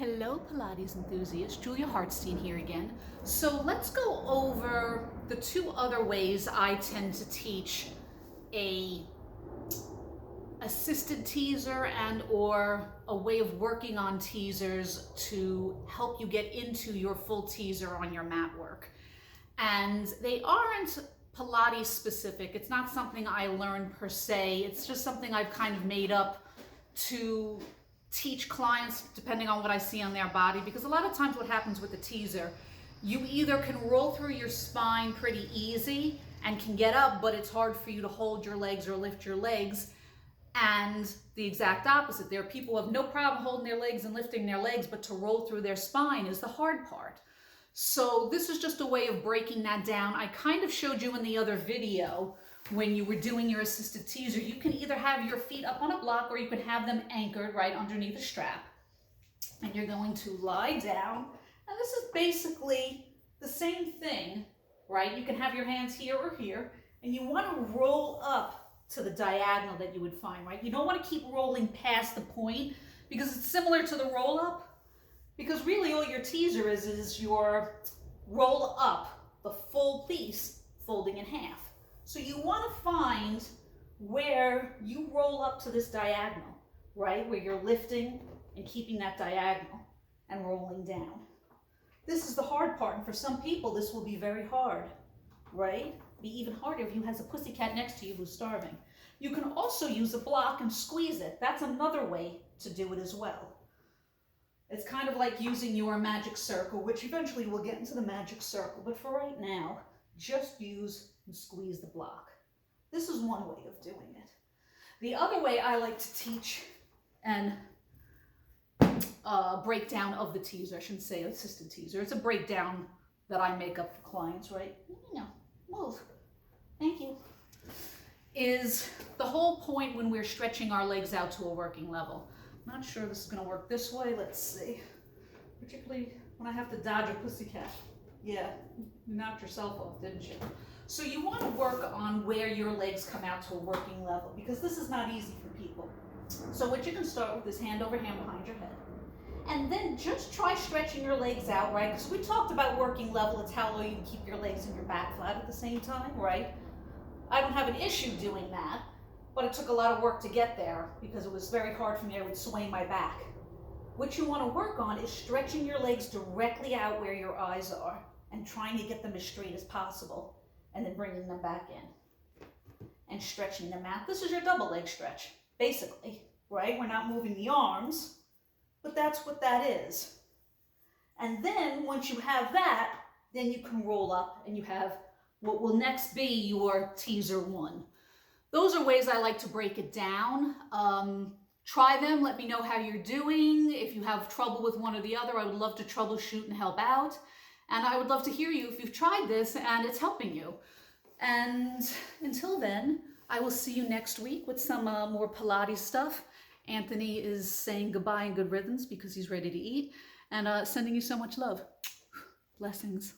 Hello Pilates enthusiasts, Julia Hartstein here again. So let's go over the two other ways I tend to teach a assisted teaser and or a way of working on teasers to help you get into your full teaser on your mat work. And they aren't Pilates specific. It's not something I learned per se. It's just something I've kind of made up to teach clients depending on what I see on their body, because a lot of times what happens with the teaser, you either can roll through your spine pretty easy and can get up, but it's hard for you to hold your legs or lift your legs. And the exact opposite, there are people who have no problem holding their legs and lifting their legs, but to roll through their spine is the hard part. So this is just a way of breaking that down. I kind of showed you in the other video when you were doing your assisted teaser, you can either have your feet up on a block or you can have them anchored right underneath a strap. And you're going to lie down. And this is basically the same thing, right? You can have your hands here or here, and you want to roll up to the diagonal that you would find, right? You don't want to keep rolling past the point because it's similar to the roll up, because really all your teaser is your roll up, the full piece folding in half. So you want to find where you roll up to this diagonal, right? Where you're lifting and keeping that diagonal and rolling down. This is the hard part, and for some people this will be very hard, right? Be even harder if you has a pussycat next to you who's starving. You can also use a block and squeeze it. That's another way to do it as well. It's kind of like using your magic circle, which eventually we'll get into the magic circle, but for right now, just use and squeeze the block. This is one way of doing it. The other way I like to teach and breakdown of the teaser, I shouldn't say assisted teaser, it's a breakdown that I make up for clients, right? No, move. Thank you. Is the whole point when we're stretching our legs out to a working level. I'm not sure this is going to work this way. Let's see. Particularly when I have to dodge a pussycat. Yeah, you knocked yourself off, didn't you? So you want to work on where your legs come out to a working level, because this is not easy for people. So what you can start with is hand over hand behind your head. And then just try stretching your legs out, right? Because we talked about working level. It's how low you can keep your legs and your back flat at the same time, right? I don't have an issue doing that, but it took a lot of work to get there because it was very hard for me. I would sway my back. What you want to work on is stretching your legs directly out where your eyes are and trying to get them as straight as possible, and then bringing them back in and stretching them out. This is your double leg stretch, basically, right? We're not moving the arms, but that's what that is. And then once you have that, then you can roll up and you have what will next be your teaser one. Those are ways I like to break it down. Try them, let me know how you're doing. If you have trouble with one or the other, I would love to troubleshoot and help out. And I would love to hear you if you've tried this and it's helping you. And until then, I will see you next week with some more Pilates stuff. Anthony is saying goodbye and good riddance because he's ready to eat, and sending you so much love. Blessings.